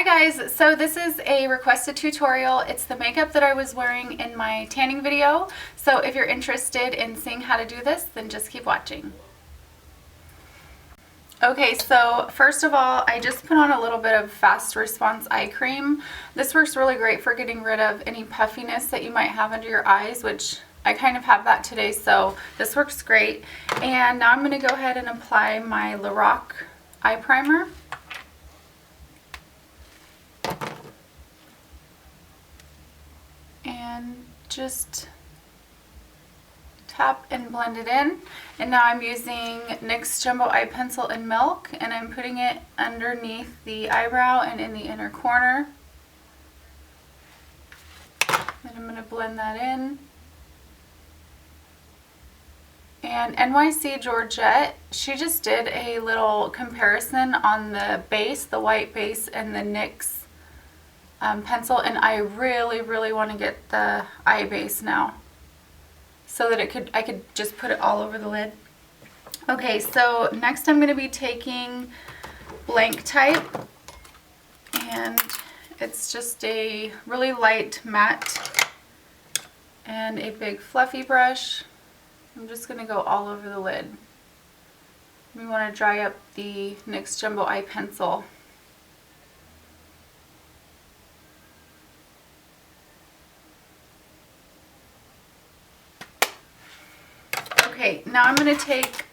guys, so this is a requested tutorial. It's the makeup that I was wearing in my tanning video. So if you're interested in seeing how to do this, then just keep watching. Okay, so first of all, I just put on a little bit of Fast Response eye cream. This works really great for getting rid of any puffiness that you might have under your eyes, which I kind of have that today, so this works great. And now I'm going to go ahead and apply my Lorac eye primer. And just tap and blend it in. And now I'm using NYX Jumbo Eye Pencil in Milk, and I'm putting it underneath the eyebrow and in the inner corner. And I'm going to blend that in. And NYC Georgette, she just did a little comparison on the base, the white base, and the NYX pencil, and I really want to get the eye base now so that I could just put it all over the lid. Okay, so next I'm going to be taking Blank Type, and it's just a really light matte and a big fluffy brush. I'm just going to go all over the lid. We want to dry up the NYX Jumbo Eye Pencil. Okay, now I'm going to take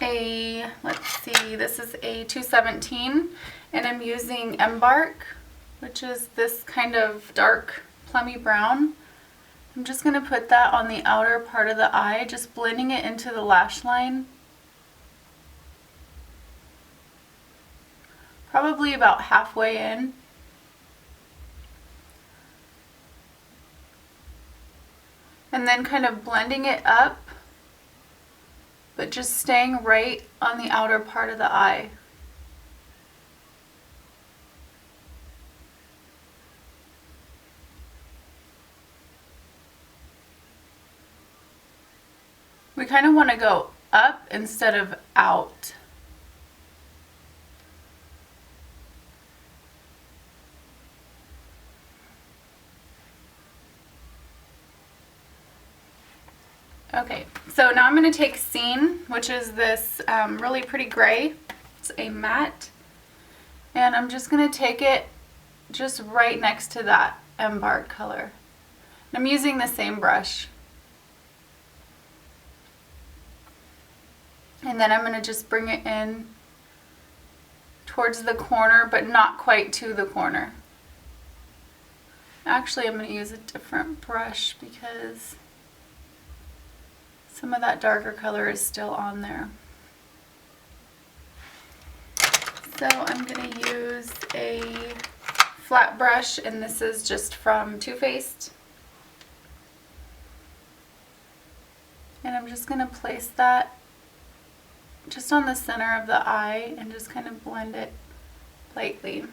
a, let's see, this is a 217, and I'm using Embark, which is this kind of dark plummy brown. I'm just going to put that on the outer part of the eye, just blending it into the lash line. Probably about halfway in. And then kind of blending it up, but just staying right on the outer part of the eye. We kind of want to go up instead of out. Okay, so now I'm going to take Scene, which is this really pretty gray. It's a matte. And I'm just going to take it just right next to that Embark color. And I'm using the same brush. And then I'm going to just bring it in towards the corner, but not quite to the corner. Actually, I'm going to use a different brush because some of that darker color is still on there. So I'm going to use a flat brush, and this is just from Too Faced. And I'm just going to place that just on the center of the eye and just kind of blend it lightly.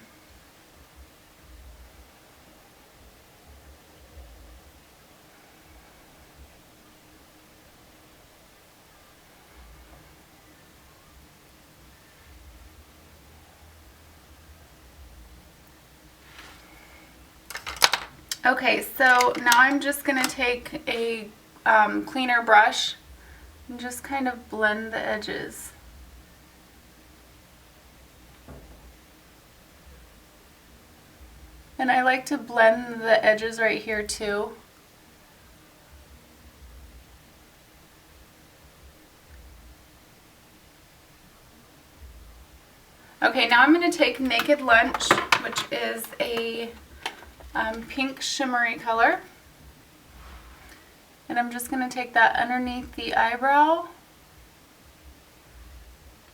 Okay, so now I'm just going to take a cleaner brush and just kind of blend the edges. And I like to blend the edges right here too. Okay, now I'm going to take Naked Lunch, which is a pink shimmery color, and I'm just going to take that underneath the eyebrow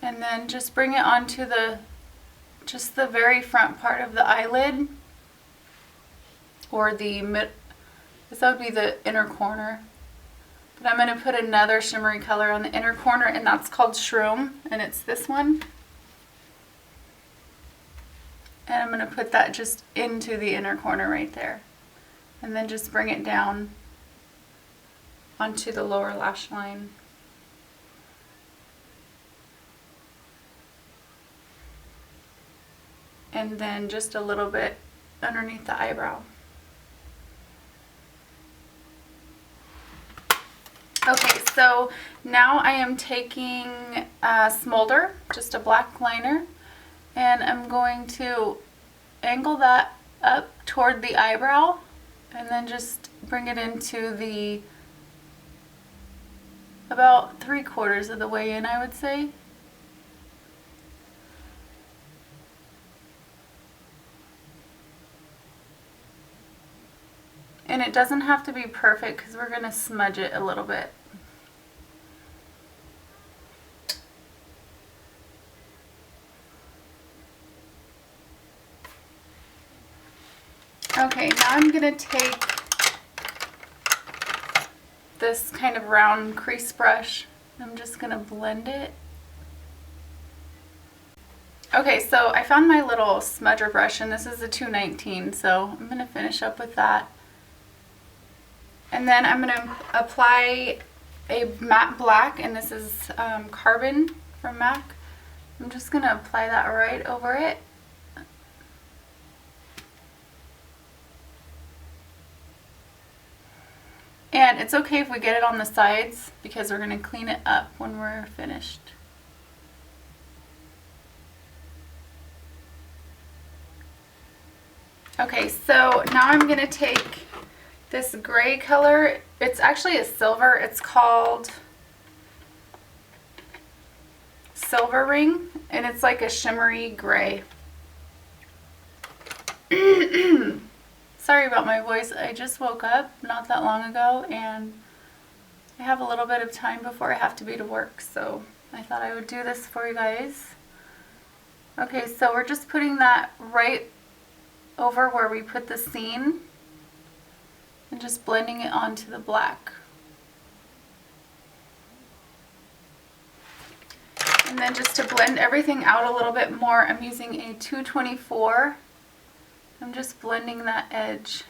and then just bring it onto just the very front part of the eyelid, or this would be the inner corner. But I'm going to put another shimmery color on the inner corner, and that's called Shroom, and it's this one. And I'm going to put that just into the inner corner right there. And then just bring it down onto the lower lash line. and then just a little bit underneath the eyebrow. Okay, so now I am taking Smolder, just a black liner, and I'm going to angle that up toward the eyebrow and then just bring it into the about 3/4 of the way in, I would say. And it doesn't have to be perfect because we're going to smudge it a little bit. Okay, now I'm going to take this kind of round crease brush. I'm just going to blend it. Okay, so I found my little smudger brush, and this is a 219, so I'm going to finish up with that. And then I'm going to apply a matte black, and this is Carbon from MAC. I'm just going to apply that right over it. And it's okay if we get it on the sides because we're going to clean it up when we're finished. Okay, so now I'm going to take this gray color. It's actually a silver. It's called Silver Ring, and it's like a shimmery gray. Sorry about my voice. I just woke up not that long ago, and I have a little bit of time before I have to be to work, so I thought I would do this for you guys. Okay, so we're just putting that right over where we put the scene and just blending it onto the black. And then just to blend everything out a little bit more, I'm using a 224. I'm just blending that edge.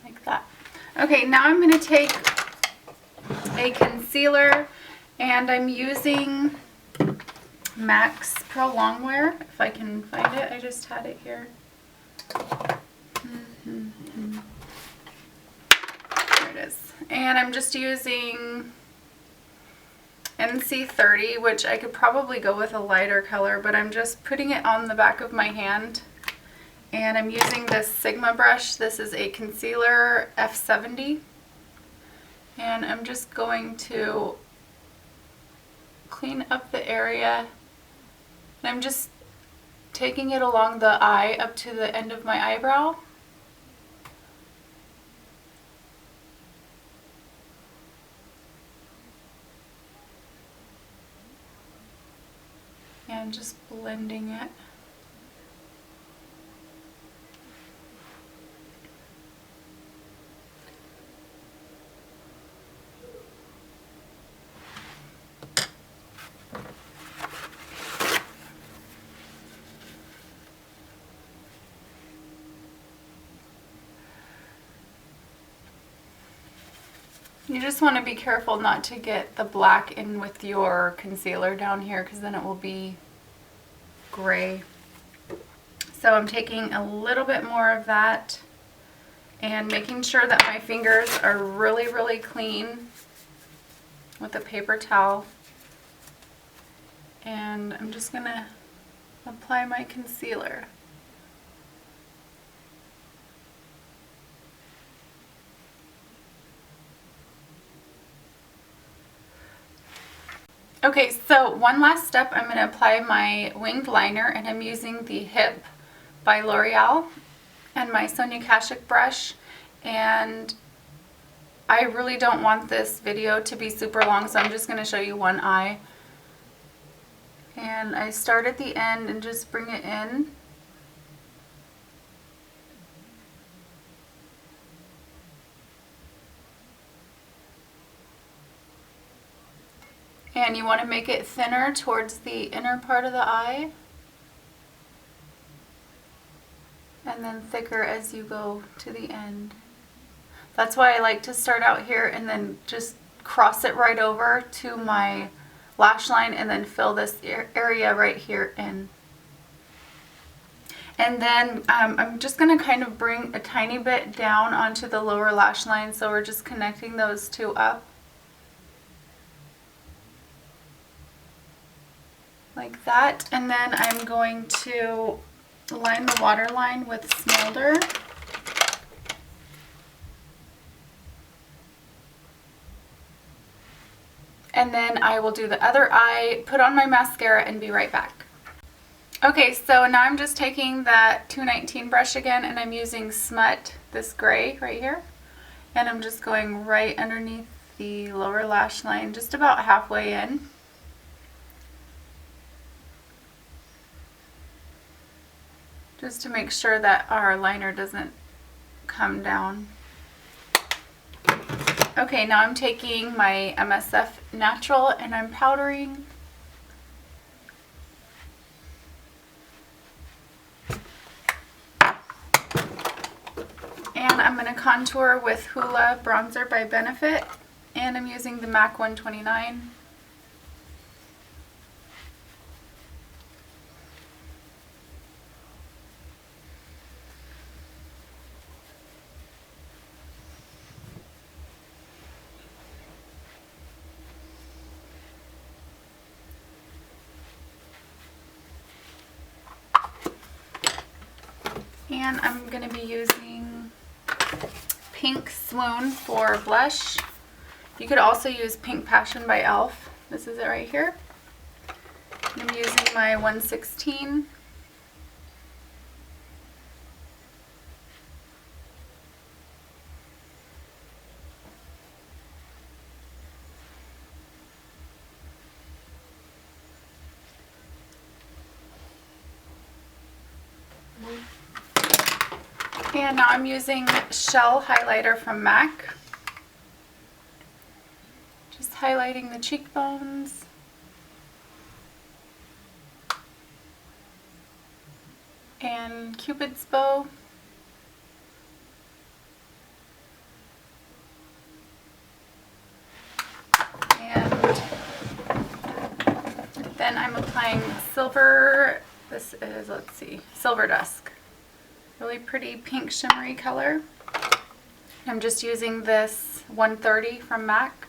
Like that. Okay, now I'm going to take a concealer, and I'm using MAC's Pro Longwear, if I can find it. I just had it here. There it is. And I'm just using NC30, which I could probably go with a lighter color, but I'm just putting it on the back of my hand. And I'm using this Sigma brush. This is a concealer F70. And I'm just going to clean up the area. And I'm just taking it along the eye up to the end of my eyebrow. And just blending it. You just want to be careful not to get the black in with your concealer down here, because then it will be gray. So I'm taking a little bit more of that and making sure that my fingers are really, really clean with a paper towel. And I'm just going to apply my concealer. Okay, so one last step, I'm going to apply my winged liner, and I'm using the Hip by L'Oreal and my Sonia Kashuk brush. And I really don't want this video to be super long, so I'm just going to show you one eye. And I start at the end and just bring it in. And you want to make it thinner towards the inner part of the eye, and then thicker as you go to the end. That's why I like to start out here and then just cross it right over to my lash line and then fill this area right here in. And then I'm just going to kind of bring a tiny bit down onto the lower lash line, so we're just connecting those two up. Like that. And then I'm going to line the waterline with Smolder. And then I will do the other eye, put on my mascara, and be right back. Okay, so now I'm just taking that 219 brush again, and I'm using Smut, this gray right here. And I'm just going right underneath the lower lash line, just about halfway in. Just to make sure that our liner doesn't come down. Okay, now I'm taking my MSF Natural and I'm powdering. And I'm going to contour with Hoola Bronzer by Benefit, and I'm using the MAC 129. And I'm going to be using Pink Swoon for blush. You could also use Pink Passion by e.l.f. This is it right here. I'm using my 116. And now I'm using Shell Highlighter from MAC. Just highlighting the cheekbones. And Cupid's Bow. And then I'm applying silver, this is, let's see, Silver Dusk. Really pretty pink shimmery color. I'm just using this 130 from MAC.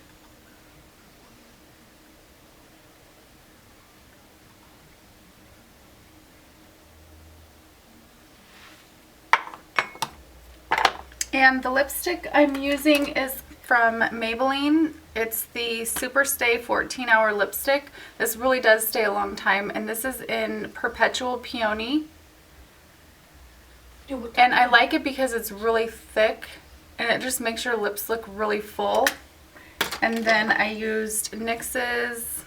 And the lipstick I'm using is from Maybelline. It's the Super Stay 14-Hour Lipstick. This really does stay a long time, and this is in Perpetual Peony. And I like it because it's really thick and it just makes your lips look really full. And then I used NYX's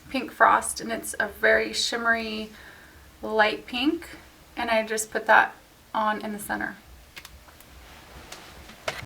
Pink Frost, and it's a very shimmery light pink, and I just put that on in the center.